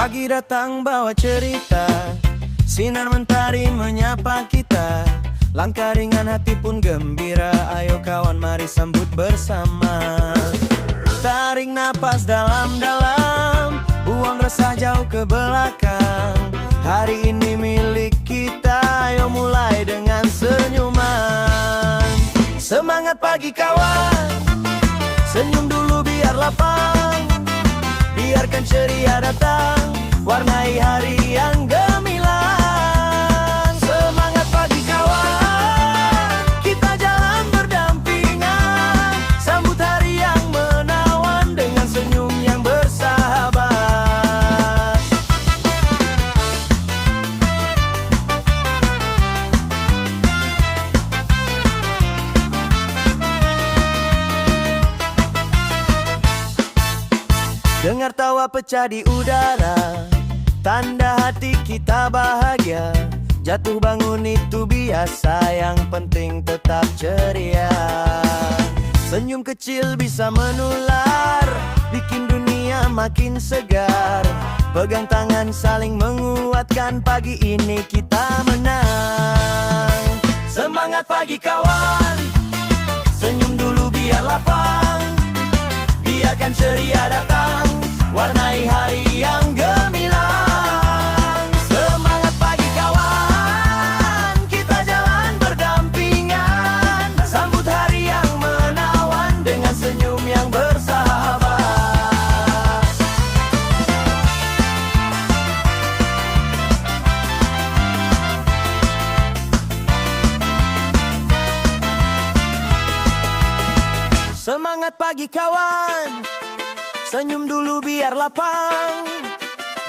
Pagi datang bawa cerita, sinar mentari menyapa kita. Langkah ringan hati pun gembira, ayo kawan mari sambut bersama. Tarik napas dalam-dalam, buang resah jauh ke belakang. Hari ini milik kita, ayo mulai dengan senyuman. Semangat pagi kawan, senyum dulu biar lapang. Biarkan ceria datang, warnai hari yang gemilang. Semangat pagi kawan, kita jalan berdampingan. Sambut hari yang menawan dengan senyum yang bersahabat. Dengar tawa pecah di udara, tanda hati kita bahagia. Jatuh bangun itu biasa, yang penting tetap ceria. Senyum kecil bisa menular, bikin dunia makin segar. Pegang tangan saling menguatkan, pagi ini kita menang. Semangat pagi kawan, senyum dulu biar lapang. Biarkan ceria datang, warnai hari yang gemilang. Semangat pagi kawan, kita jalan berdampingan. Sambut hari yang menawan dengan senyum yang bersahabat. Semangat pagi kawan, senyum dulu biar lapang.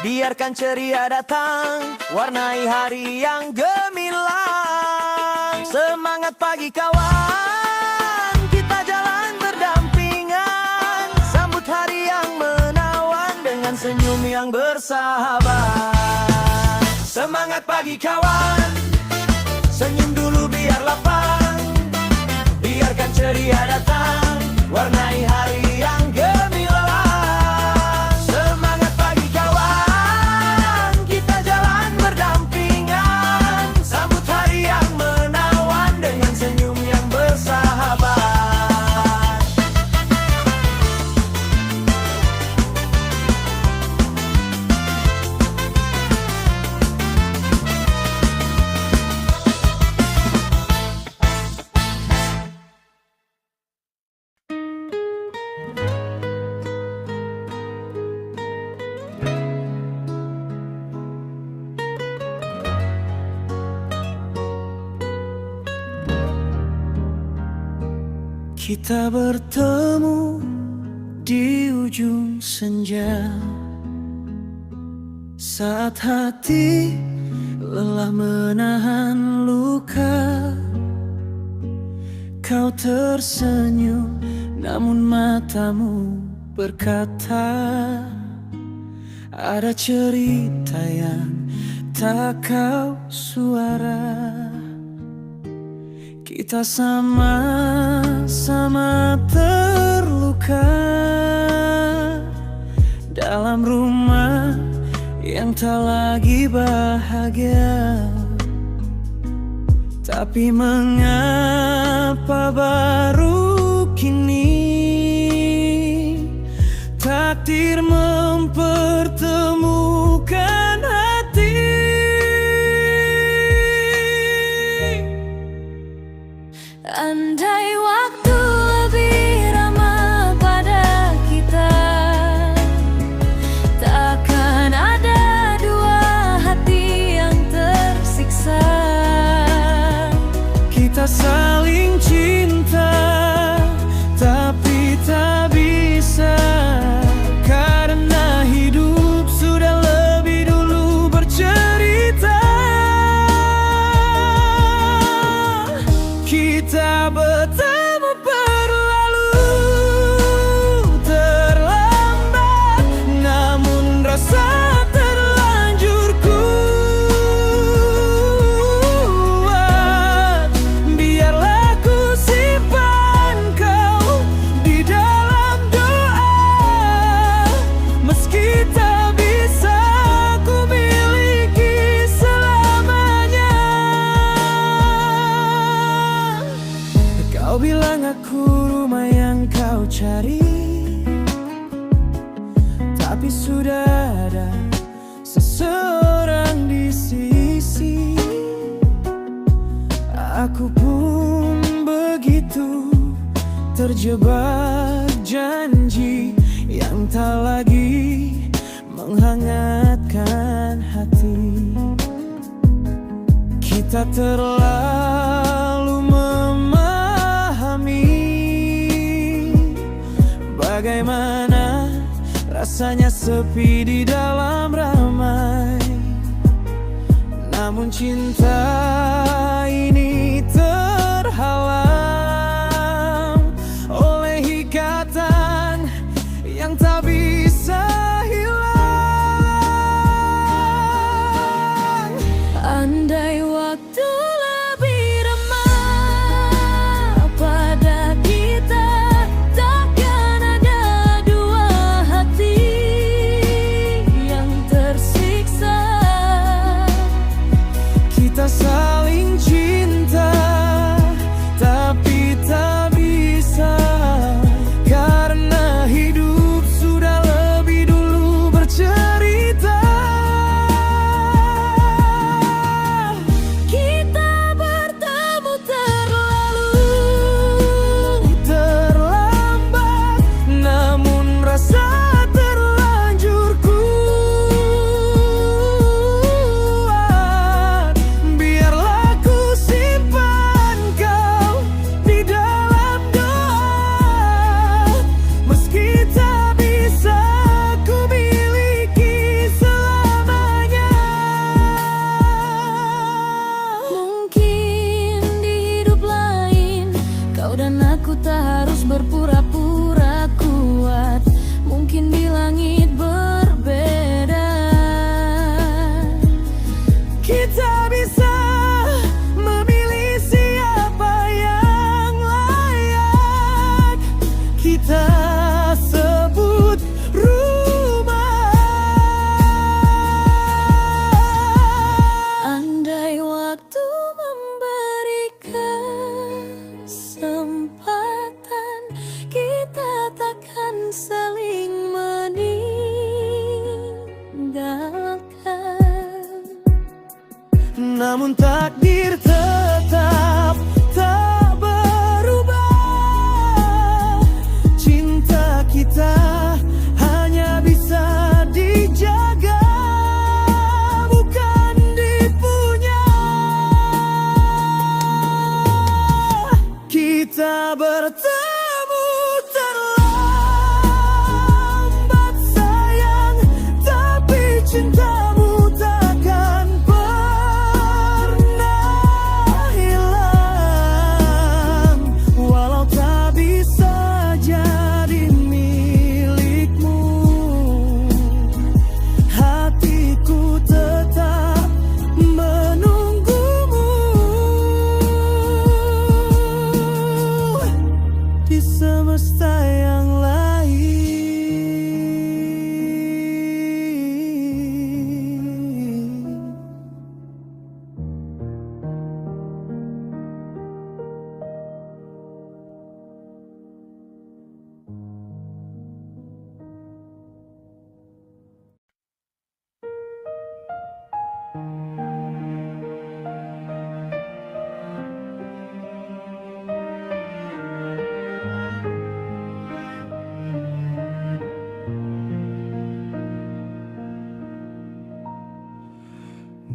Biarkan ceria datang, warnai hari yang gemilang. Semangat pagi kawan, kita jalan berdampingan. Sambut hari yang menawan dengan senyum yang bersahabat. Semangat pagi kawan, senyum dulu biar lapang. Biarkan ceria datang, warnai hari yang gemilang. Semangat pagi kawan, kita jalan berdampingan. Sambut hari yang menawan dengan senyum yang bersahabat. Kita bertemu di ujung senja, saat hati lelah menahan luka. Kau tersenyum, namun matamu berkata, ada cerita yang tak kau suara. Kita sama-sama terluka dalam rumah yang tak lagi bahagia. Tapi mengapa baru kini takdir mempertemukan hati? Andai waktu lebih ramah pada kita, takkan ada dua hati yang tersiksa. Kita saling cinta, tapi tak bisa, karena hidup terjebak janji yang tak lagi menghangatkan hati. Kita terlalu memahami bagaimana rasanya sepi di dalam ramai. Namun cinta ini terhalang oleh ikatan yang tak bisa hilang. Andai waktu lebih ramah pada kita, takkan ada dua hati yang tersiksa. Kita saling cinta, tapi tak bisa, karena hidup sudah lebih dulu bercerita. Kita bertemu terlalu Terlambat, namun rasa terlanjur kuat. Biarlah ku simpan kau di dalam doa, meski tak bisa ku miliki selamanya. Mungkin di hidup lain kau dan aku tak harus berpura-pura kuat. Mungkin di langit berbeda. Kita bisa memilih siapa yang layak kita sebut rumah. Andai waktu memberi kesempatan, kita takkan saling meninggalkan. Namun takdir tetap tak berubah. Cinta kita hanya bisa dijaga, bukan dipunya. Kita bertemu terlambat sayang, tapi cintamu takkan pernah hilang. Walau tak bisa jadi milikmu, hatiku tetap menunggumu di semesta yang lain.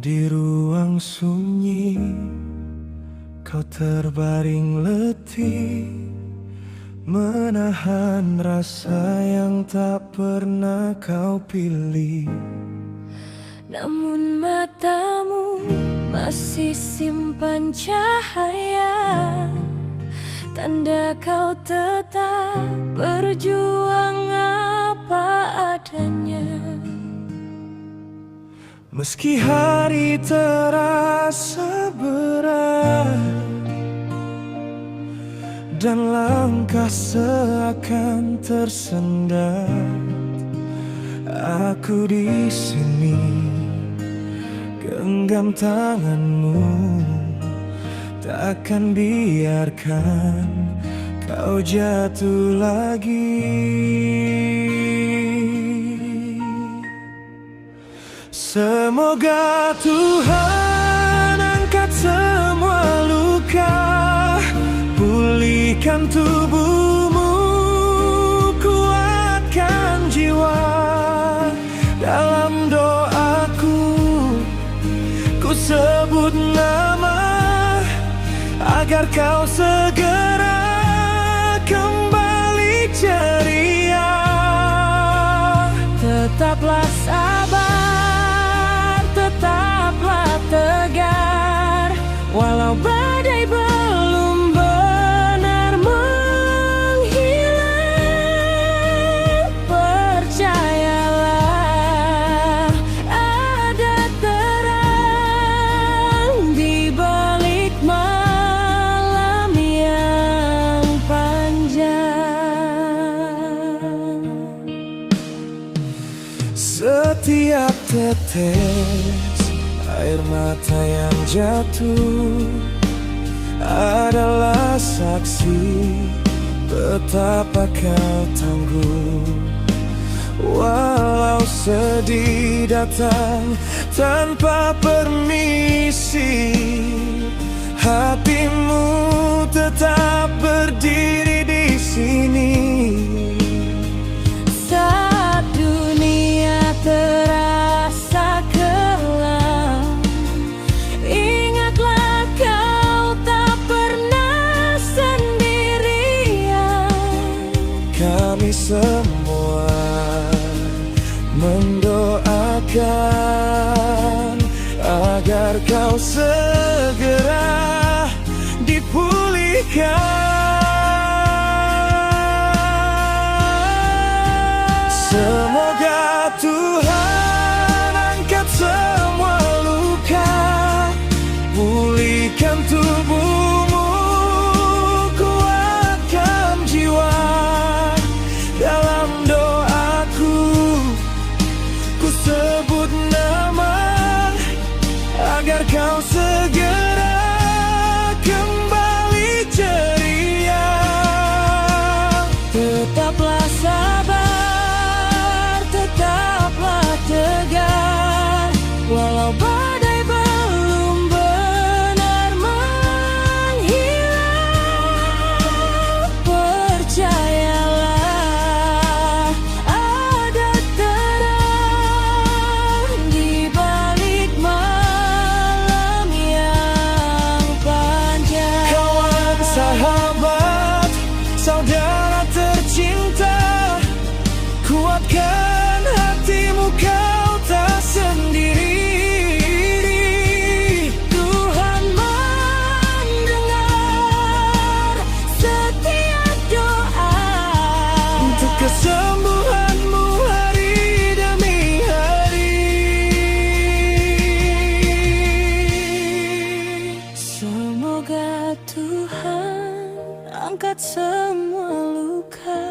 Di ruang sunyi, kau terbaring letih, menahan rasa yang tak pernah kau pilih. Namun matamu masih simpan cahaya, tanda kau tetap berjuang apa adanya. Meski hari terasa berat dan langkah seakan tersendat, aku di sini genggam tanganmu, takkan biarkan kau jatuh lagi. Semoga Tuhan angkat semua luka, pulihkan tubuhmu kau segera kembali ceria. Tetaplah sabar, tetaplah tegar, walau badai belum benar menghilang. Percayalah, ada terang di balik malam yang panjang. Setiap tetes air mata yang jatuh adalah saksi betapa kau tangguh. Walau sedih datang tanpa permisi, hatimu tetap berdiri di sini. Saat dunia terasa kelam, ingatlah kau tak pernah sendirian. Kami semua mendoakan agar kau segera dipulihkan. Semoga Tuhan angkat semua luka, pulihkan tubuhmu, kuatkan jiwa. Dalam doaku, ku sebut nama agar kau segera kembali ceria. Tetaplah sabar, tetaplah tegar, walau badai belum benar menghilang. Percayalah, ada terang di balik malam yang panjang. Kawan, sahabat, saudara tercinta, kuatkan hatimu, kau tak sendiri. Tuhan mendengar setiap doa, Untuk kesembuhanmu hari demi hari. semoga Tuhan angkat semua luka,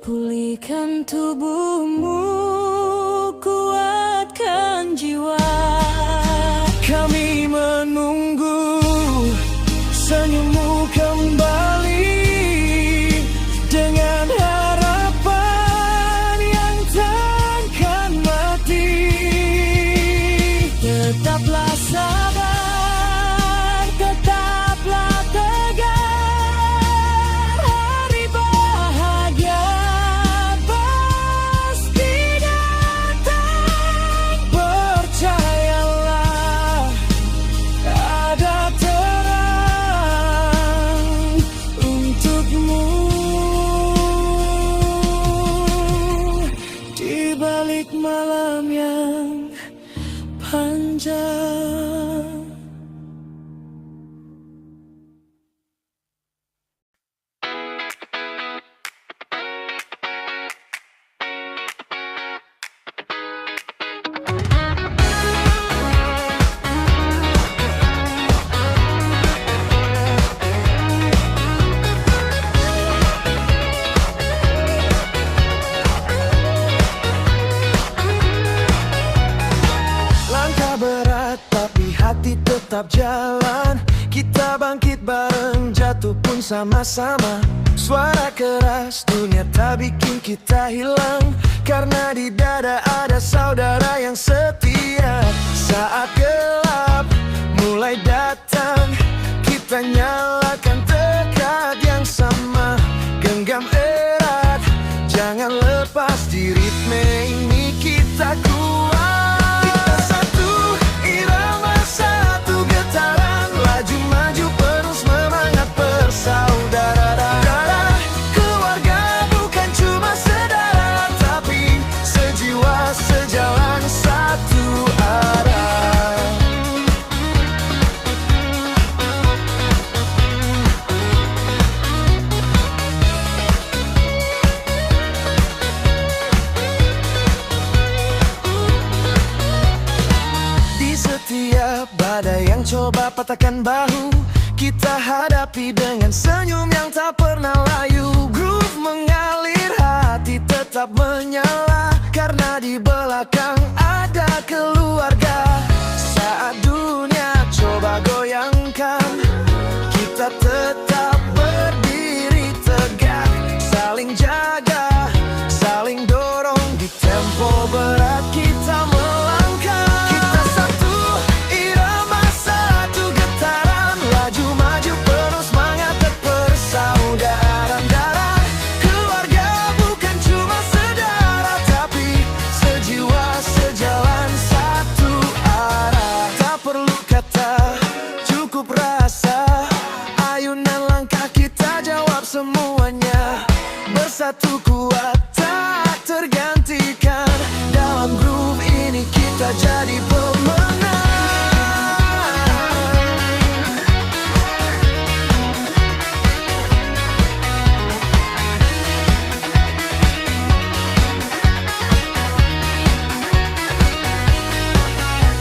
pulihkan tubuhmu, kuatkan jiwa. Kami menunggu senyummu kembali dengan harapan yang takkan mati. Tetaplah sabar, tetaplah tegar, hari bahagia pasti datang. Percayalah, ada terang untukmu di balik malam yang panjang. Langkah berat tapi hati tetap jalan. Kita bangkit bareng, jatuh pun sama-sama. Suara keras dunia tak bikin kita hilang, karena di dada ada saudara yang setia. Saat gelap mulai datang, kita nyalakan tekad yang sama. Genggam erat, jangan lepas di ritme ini kita kuat. Kita satu, irama satu getaran, laju maju terus Ada yang coba patahkan bahu, kita hadapi dengan senyum yang tak pernah layu. Groove mengalir, hati tetap menyala, karena di belakang ada keluarga. Saat dunia coba goyangkan, kita tetap berdiri tegak, saling jaga, saling dorong di tempo berat kita melangkah. Kita satu irama, satu getaran, laju maju penuh semangat berpersaudaraan. Darah keluarga bukan cuma saudara, tapi sejiwa sejalan satu arah. Tak perlu kata, cukup rasa, ayunan langkah kita jawab semuanya. Bersatu kuat tak tergantikan, dalam groove ini kita jadi pemenang.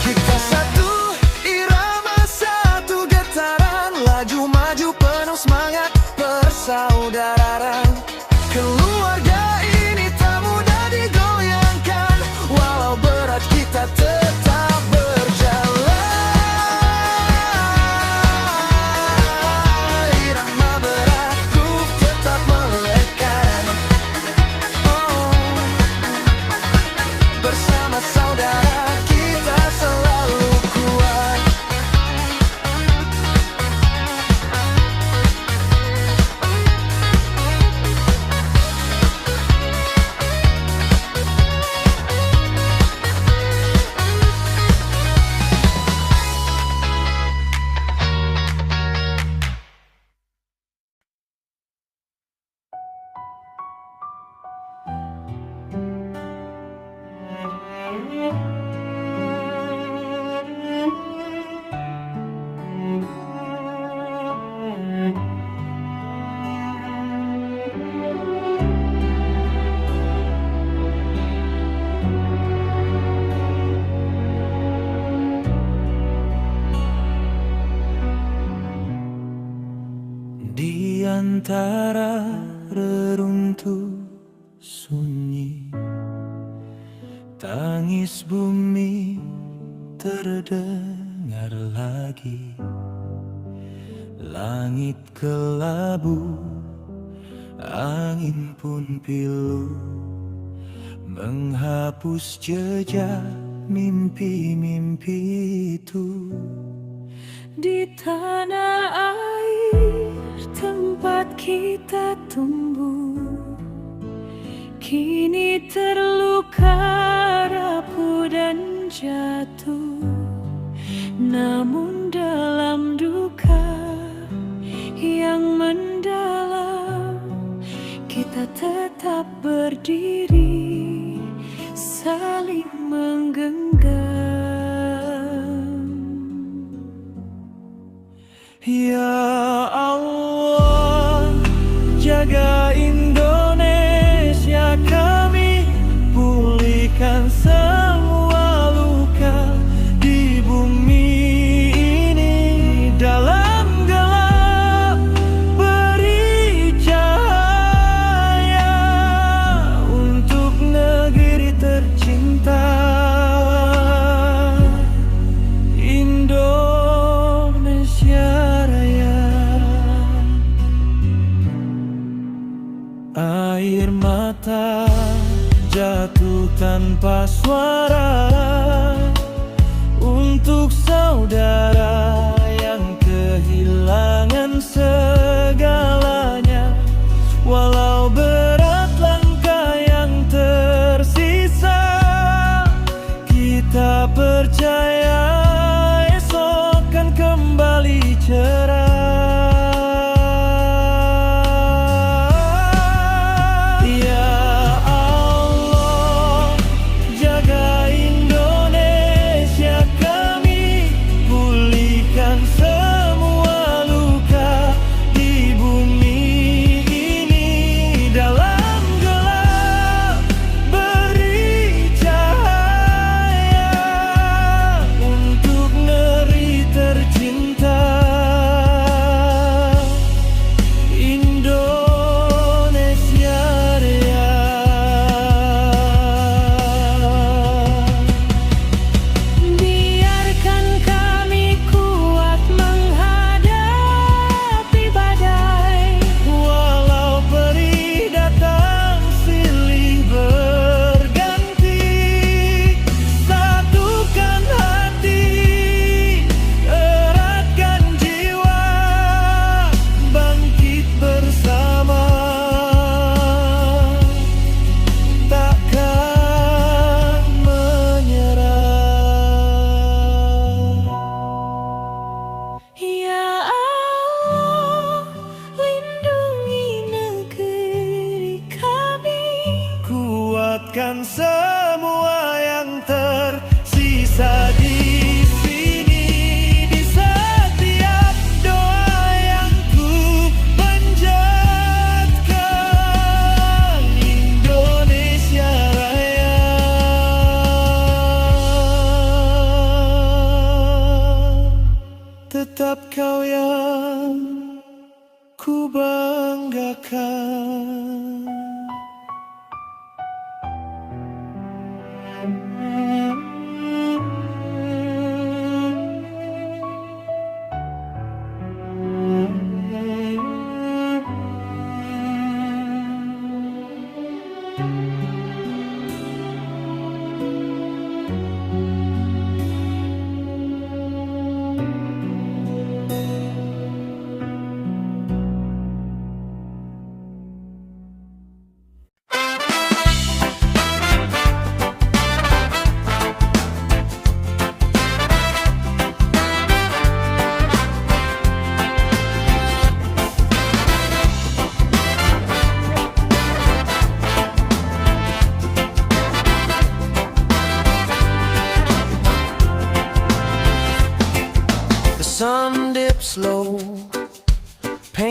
Kita satu irama, satu getaran, laju maju penuh semangat persaudaraan. Keluarga ini tak mudah digoyangkan, walau berat kita tetap berjalan. Irama berat, groove tetap melekat. Bersama saudara kita selalu kuat. Di antara reruntuh sunyi, tangis bumi terdengar lagi. Langit kelabu, angin pun pilu, menghapus jejak mimpi-mimpi itu. Di tanah air tempat kita tumbuh, kini terluka, rapuh dan jatuh. Namun dalam duka yang mendalam, kita tetap berdiri, saling menggenggam. Ya Allah, jaga Indonesia kami, pulihkan semua luka di bumi ini. Dalam gelap beri cahaya untuk negeri tercinta Indonesia Raya. Air mata jatuh tanpa suara untuk saudara yang kehilangan segalanya. Walau berat langkah yang tersisa, kita percaya esok kan kembali cerah.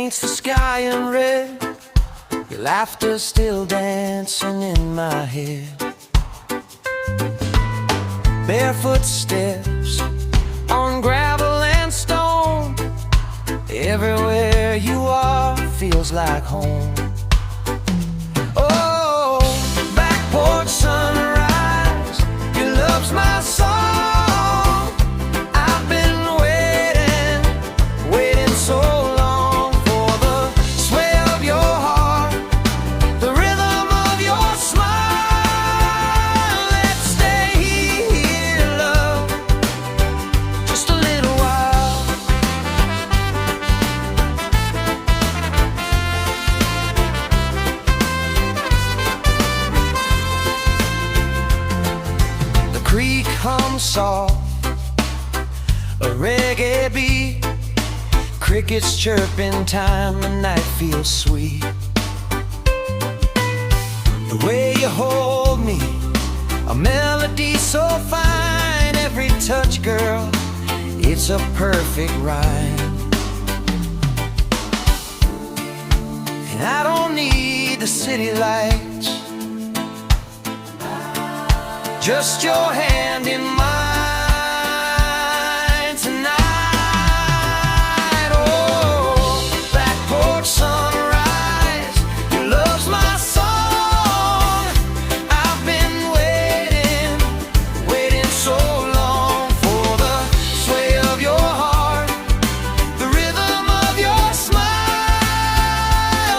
paints the sky in red. Your laughter still dancing in my head. Barefoot steps on gravel and stone. Everywhere you are feels like home. Oh, back porch sunrise, your love's my song. I've been waiting, waiting so long for the sway of your heart, the rhythm of your smile. Let's stay here, love, just a little while. The creek hums soft, a reggae beat, crickets chirping time the night feels sweet. The way you hold me, a melody so fine. Every touch, girl, it's a perfect rhyme. And I don't need the city lights, just your hand in mine tonight. Oh, back porch sunrise, your love's my song. I've been waiting, waiting so long for the sway of your heart, the rhythm of your smile.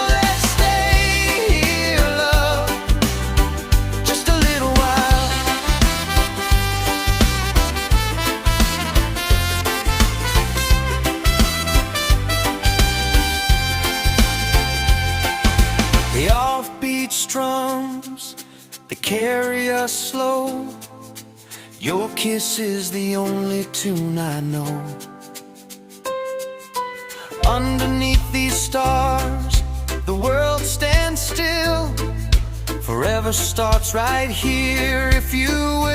Let's stay here, love, just a little while. The offbeat strums, they carry us slow. Your kiss is the only tune I know. Underneath these stars, the world stands still. Forever starts right here if you will.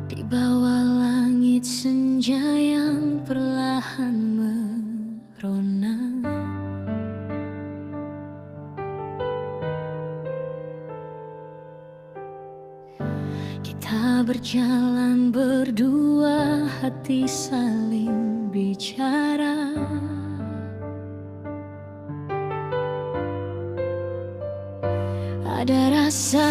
Di bawah langit senja yang perlahan merona, kita berjalan berdua, hati saling bicara. Ada rasa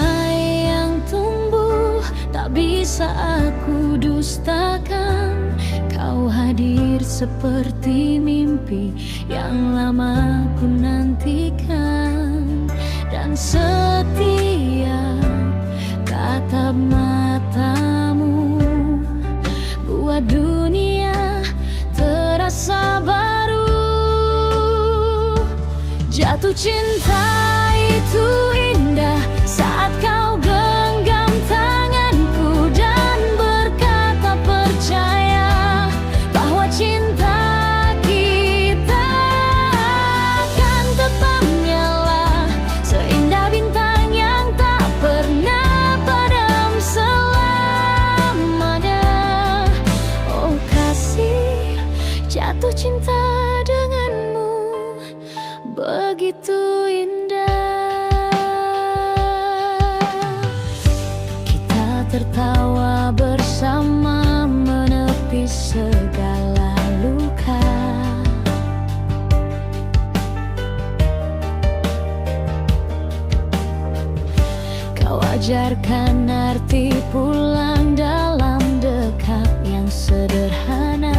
yang tumbuh, tak bisa aku dustakan. Kau hadir seperti mimpi yang lama ku nantikan. Dan setiap tatap matamu buat dunia terasa baru. Jatuh cinta itu indah saat kau genggam tanganku dan berkata percaya bahwa cinta kita akan tetap nyala seindah bintang yang tak pernah padam selamanya. Oh kasih, jatuh cinta denganmu begitu indah. Kita tertawa bersama menepi Ajarkan arti pulang dalam dekat yang sederhana.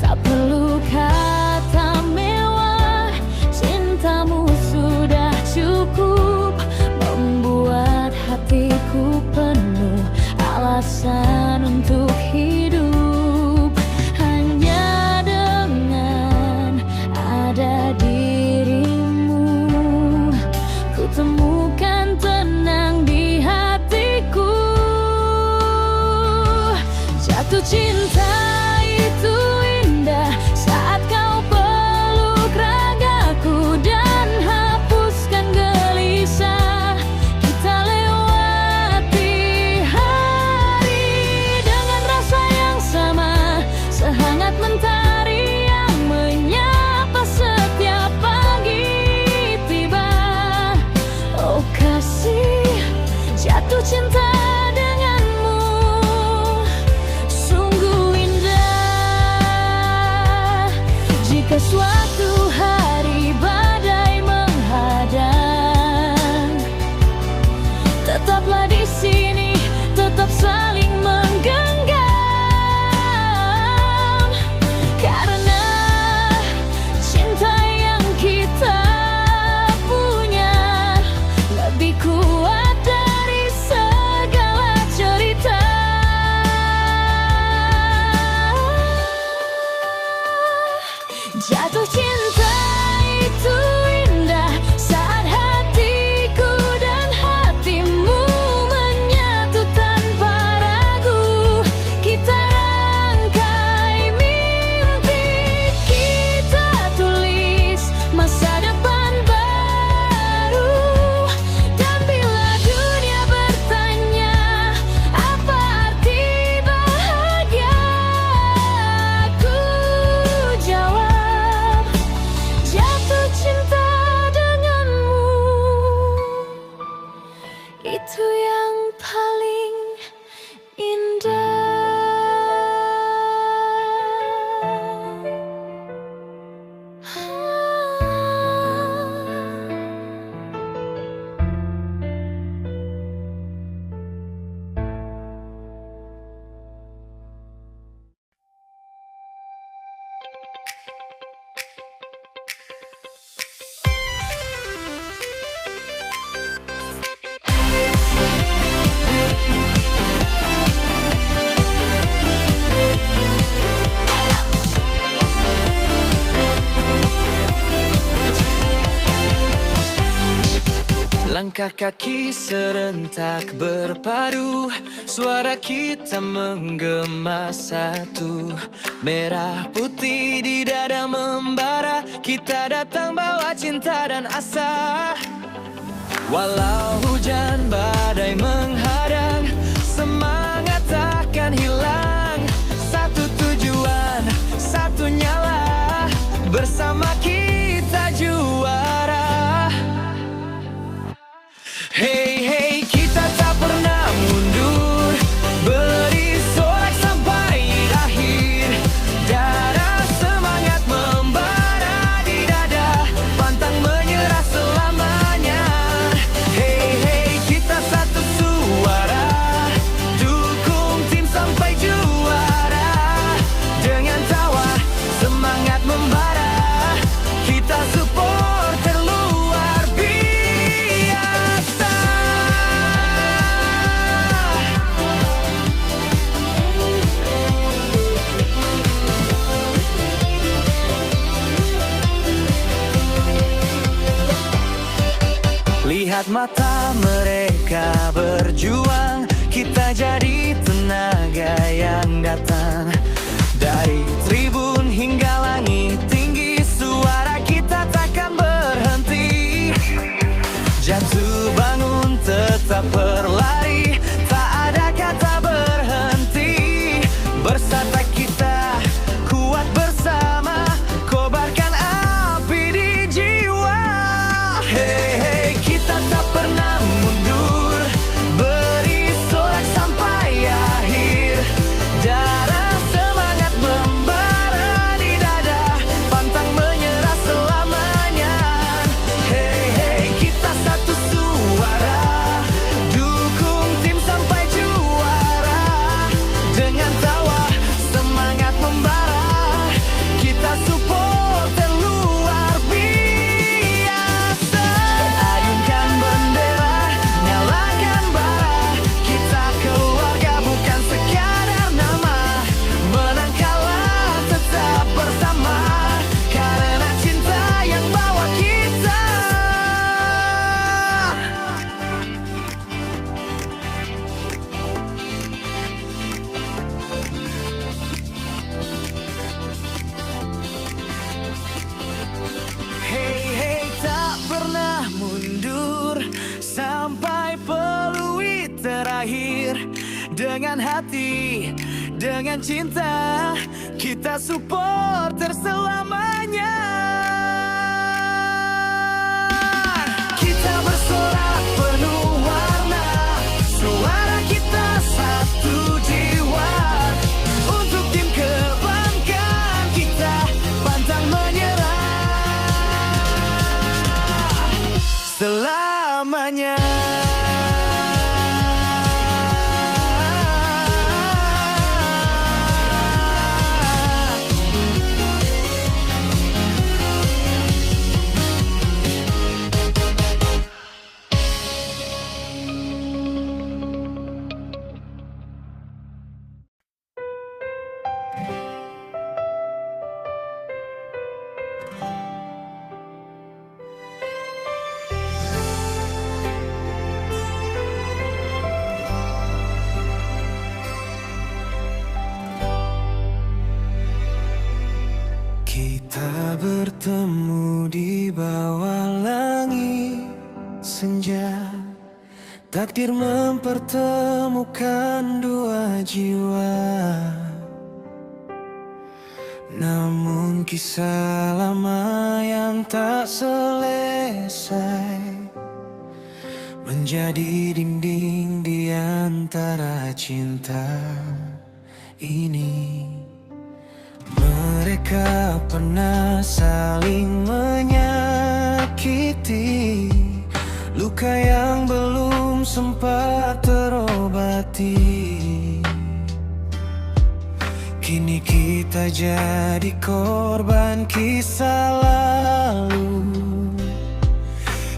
Tak perlu kata mewah, cintamu sudah cukup membuat hatiku penuh alasan untuk hidup. Hanya dengan ada dirimu, ku temukan tenang di hatiku. Jatuh cinta itu indah saat kau peluk ragaku dan hapuskan gelisah. Kita lewati hari dengan rasa yang sama, sehangat mentari yang menyapa setiap pagi tiba. Oh kasih, jatuh cinta denganmu sungguh indah. Jika suatu hari badai menghadang, tetaplah di sini, tetap saling menggenggam. Karena cinta yang kita punya lebih kuat dari segala cerita. Jatuh cinta itu indah saat hatiku dan hatimu menyatu tanpa ragu. Kita rangkai mimpi, kita tulis masa depan baru. Dan bila dunia bertanya apa arti bahagia, aku jawab, jatuh cinta denganmu itu yang paling indah. Langkah kaki serentak berpadu, suara kita menggema satu. Merah putih di dada membara, kita datang bawa cinta dan asa. Walau hujan badai menghadang, semangat takkan hilang. Satu tujuan, satu nyala, bersama kita juara. Hey hey, kita tak pernah mundur, beri sorak sampai akhir. Darah semangat membara di dada, pantang menyerah selamanya. Hey hey, kita satu suara, dukung tim sampai juara. Dengan tawa semangat membara, kita supporter luar biasa. Lihat mata mereka berjuang, kita jadi tenaga yang datang. Dari tribun hingga langit tinggi, suara kita takkan berhenti. Jatuh bangun tetap berlari, tak ada kata berhenti. Bersama kita kuat bersama, kobarkan api di jiwa. Hey hey, kita tak pernah mundur, beri sorak sampai akhir. Darah dengan hati, dengan cinta, kita supporter selamanya. Kita bersorak penuh warna, suara kita satu jiwa. Untuk tim kebanggaan kita pantang menyerah selamanya. Kita bertemu di bawah langit senja. Takdir mempertemukan dua jiwa. Namun kisah lama yang tak selesai menjadi dinding di antara cinta ini. Mereka pernah saling menyakiti, luka yang belum sempat terobati. Kini kita jadi korban kisah lalu,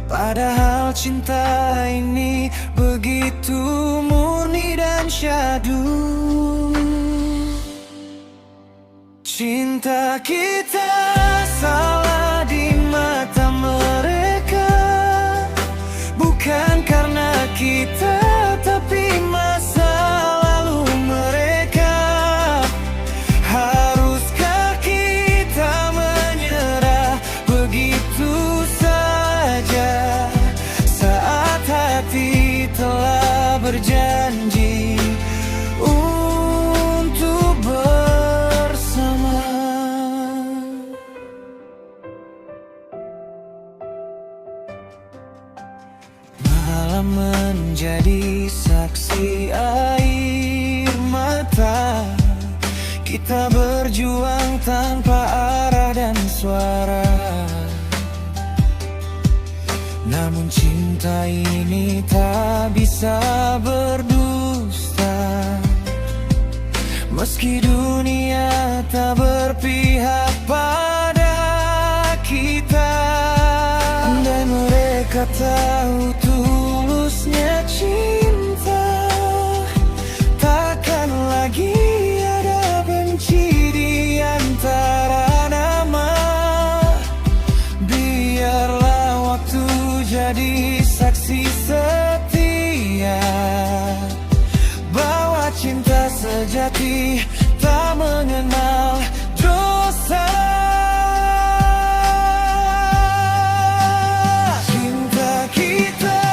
padahal cinta ini begitu murni dan syahdu. Cinta kita salah di mata mereka, bukan karena kita, tapi masa lalu mereka. Haruskah kita menyerah begitu saja saat hati telah berjanji untuk bersama? Malam menjadi saksi air mata, kita berjuang tanpa arah dan suara. Namun cinta ini tak bisa berdusta, meski dunia tak berpihak pada kita. Dan mereka tahu tulusnya cinta, takkan lagi ada benci di antara nama. Biarlah waktu jadi saksi setia, bahwa cinta sejati tak mengenal dosa. Cinta kita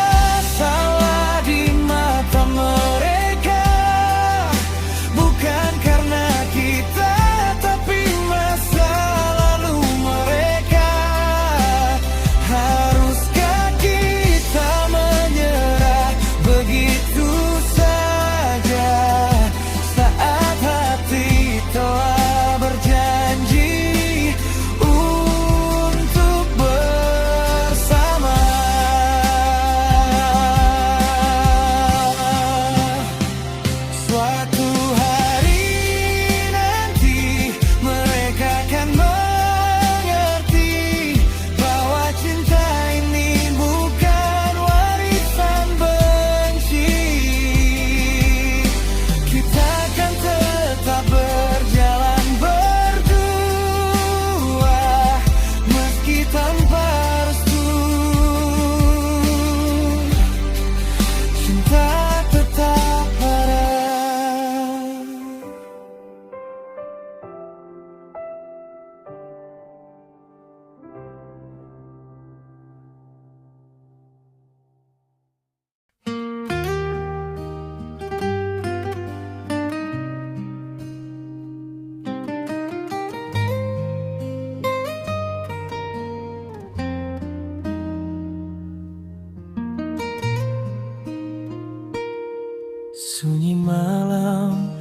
Sunyi malam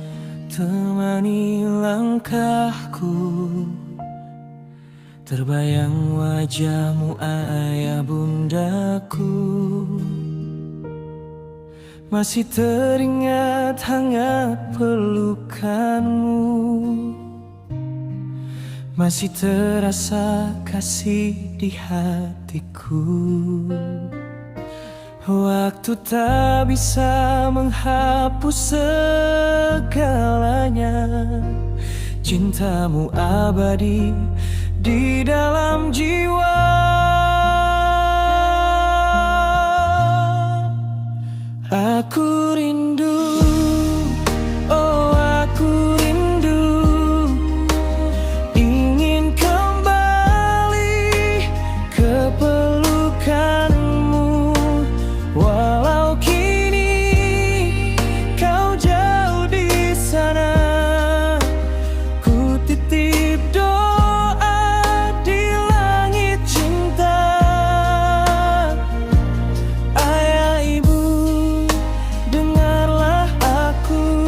temani langkahku, terbayang wajahmu ayah bundaku. Masih teringat hangat pelukanmu, masih terasa kasih di hatiku. Waktu tak bisa menghapus segalanya, cintamu abadi di dalam jiwa. Aku rindu, oh aku rindu, ingin kembali ke pelukanmu. Walau kini kau jauh di sana, ku titip doa di langit cinta. Ayah ibu, dengarlah aku,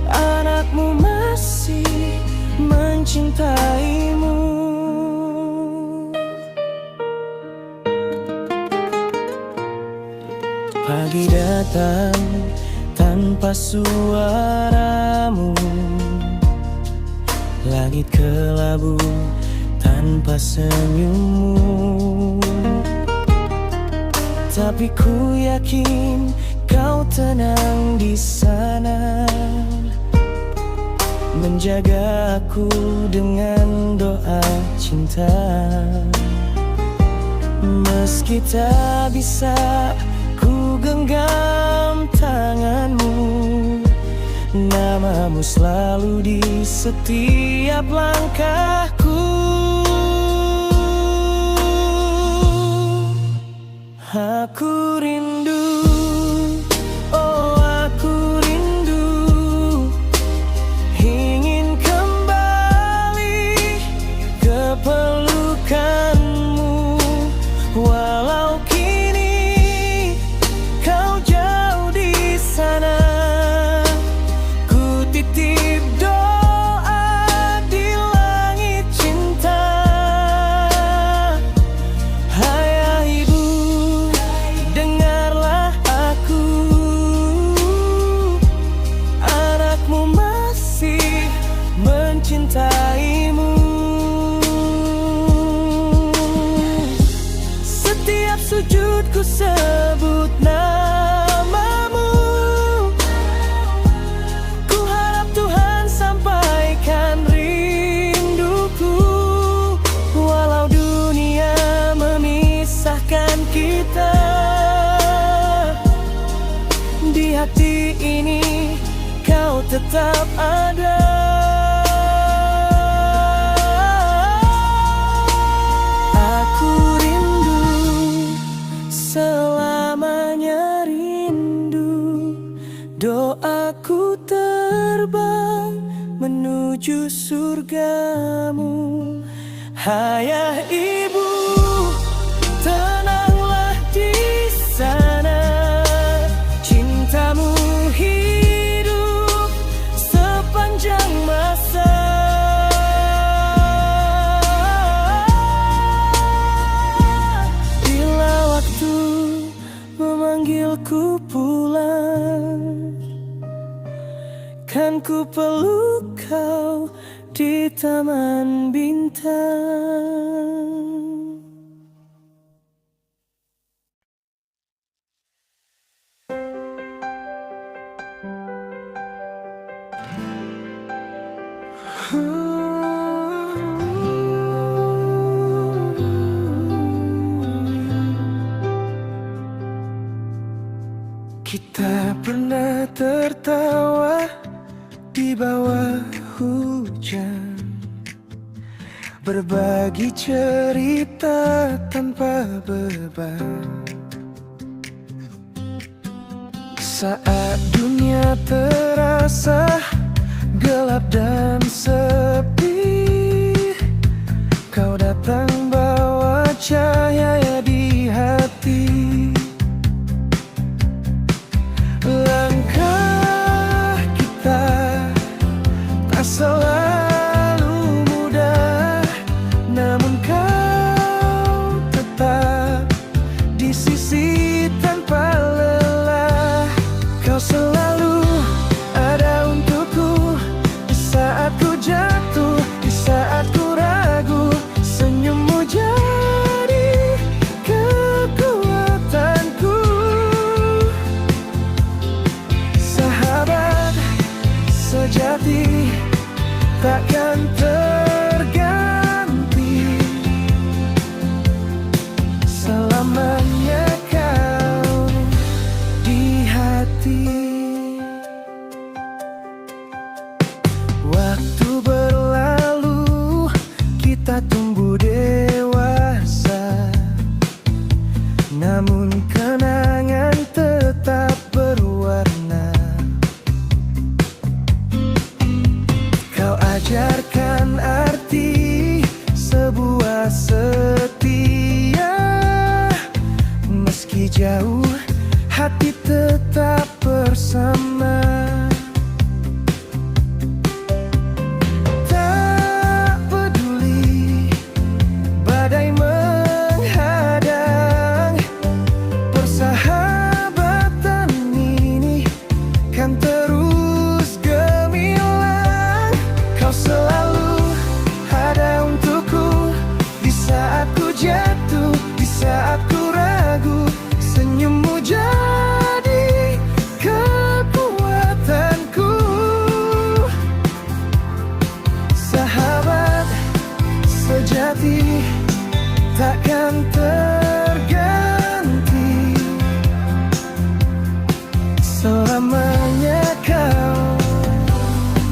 anakmu masih mencintaimu. Pagi datang tanpa suaramu, langit kelabu tanpa senyummu. Tapi ku yakin kau tenang di sana, menjaga aku dengan doa cinta. Meski tak bisa ku genggam tanganmu, namamu selalu di setiap langkahku. Aku rindu, oh aku rindu, ingin kembali ke pelukanmu. Walau kini kau jauh di sana, ku titip doa di langit cinta. Ayah ibu, dengarlah aku, anakmu masih mencintaimu. Setiap sujud ku sebut namamu, ku harap Tuhan sampaikan rinduku. Walau dunia memisahkan kita, di hati ini kau tetap ada. Aku rindu, selamanya rindu, doaku terbang menuju surgamu. Ayah ibu, tenanglah di sana, cintamu hidup sepanjang masa. Bila waktu memanggilku pulang, kan ku peluk kau di taman bintang. Kita pernah tertawa di bawah hujan, berbagi cerita tanpa beban. Saat dunia terasa gelap dan sepi, kau datang bawa cahaya di hati. tumbuh dewasa, namun kenangan tetap berwarna. Kau ajarkan arti sebuah setia, meski jauh hati tetap bersama. Tak peduli badai menghadang, persahabatan ini kan terus gemilang. Kau selalu ada untukku di saat ku jatuh, di saat ku ragu. Senyummu jadi kekuatanku. Sahabat sejati takkan terganti, selamanya kau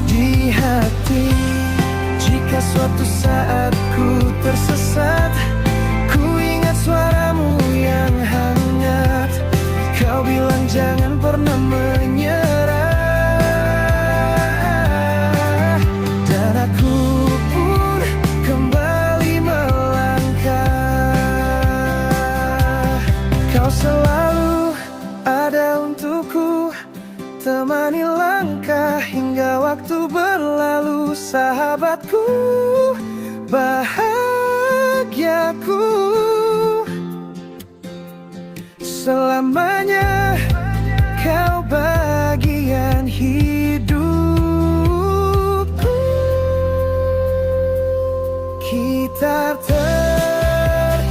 di hati. Jika suatu saat ku tersesat, ku ingat suaramu yang hangat. Kau bilang jangan pernah menyerah, dan aku pun kembali melangkah. Kau selalu ada untukku, temani langkah hingga waktu berlalu. Sahabatku, bahagiaku, selamanya kau bagian hidupku. Kita tertawa,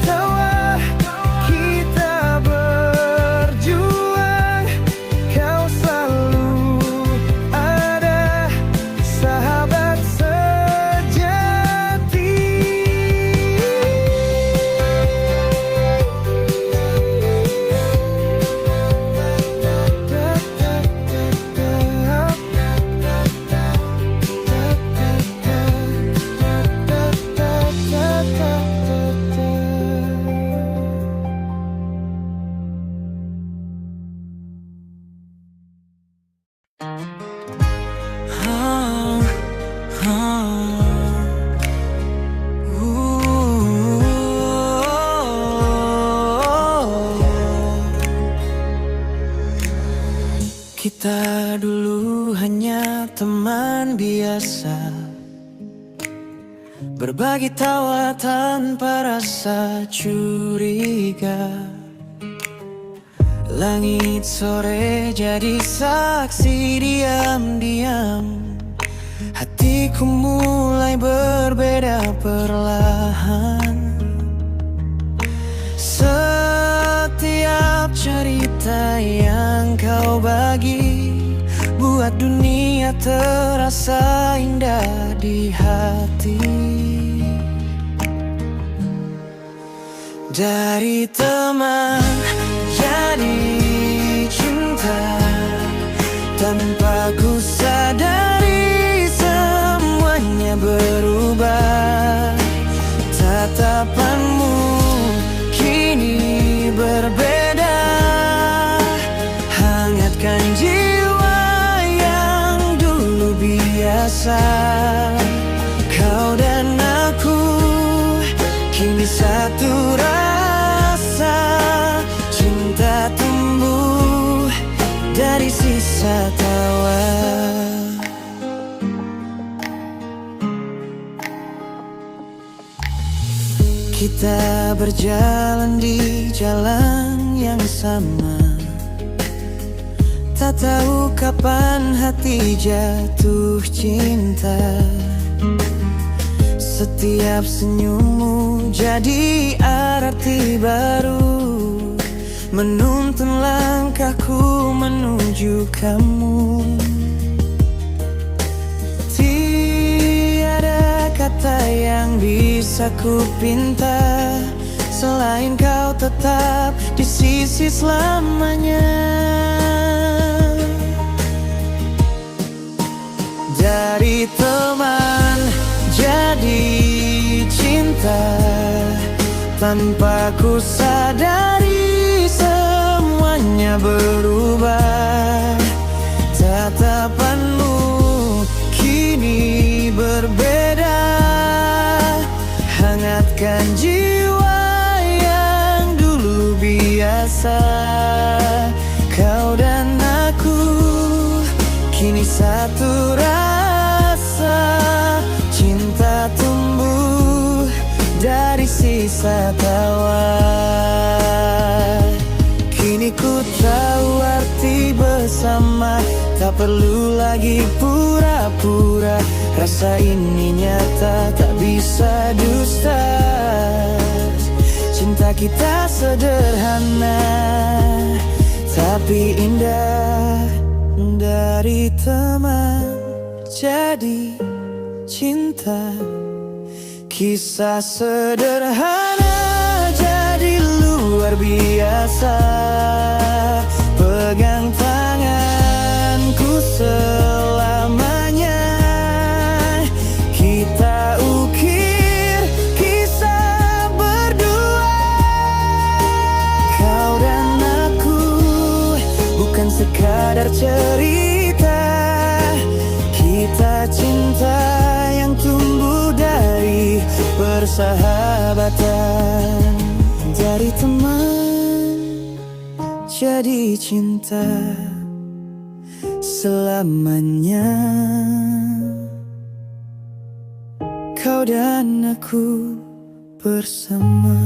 kita berjuang. Kau selalu ada, sahabat sejati. Kita dulu hanya teman biasa, berbagi tawa tanpa rasa curiga. Langit sore jadi saksi diam-diam, hatiku mulai berbeda perlahan. Setiap cerita yang kau bagi buat dunia terasa indah di hati. Dari teman jadi cinta, tanpa ku sadari semuanya berubah. Tatapanmu kini berbeda, hangatkan jiwa yang dulu biasa. Kau dan aku kini satu rasa, cinta tumbuh dari sisa tawa. Kita berjalan di jalan yang sama, tak tahu kapan hati jatuh cinta. Setiap senyummu jadi arti baru, menuntun langkahku menuju kamu. Tiada kata yang bisa ku pinta selain kau tetap di sisi selamanya. Dari teman jadi cinta, kita. Tanpa ku sadari semuanya berubah. Tatapanmu kini berbeda. Hangatkan jiwa yang dulu biasa. Kau dan aku kini satu rasa. Cinta tumbuh dari sisa tawa. Kini ku tahu arti bersama. Tak perlu lagi pura-pura. Rasa ini nyata, tak bisa dusta. Cinta kita sederhana, tapi indah. Dari teman jadi cinta. Kisah sederhana jadi luar biasa. Pegang tanganku selamanya. Kita ukir kisah berdua. Kau dan aku bukan sekadar cerita. Kita cinta yang tumbuh dari persahabatan. Dari teman jadi cinta selamanya. Kau dan aku bersama.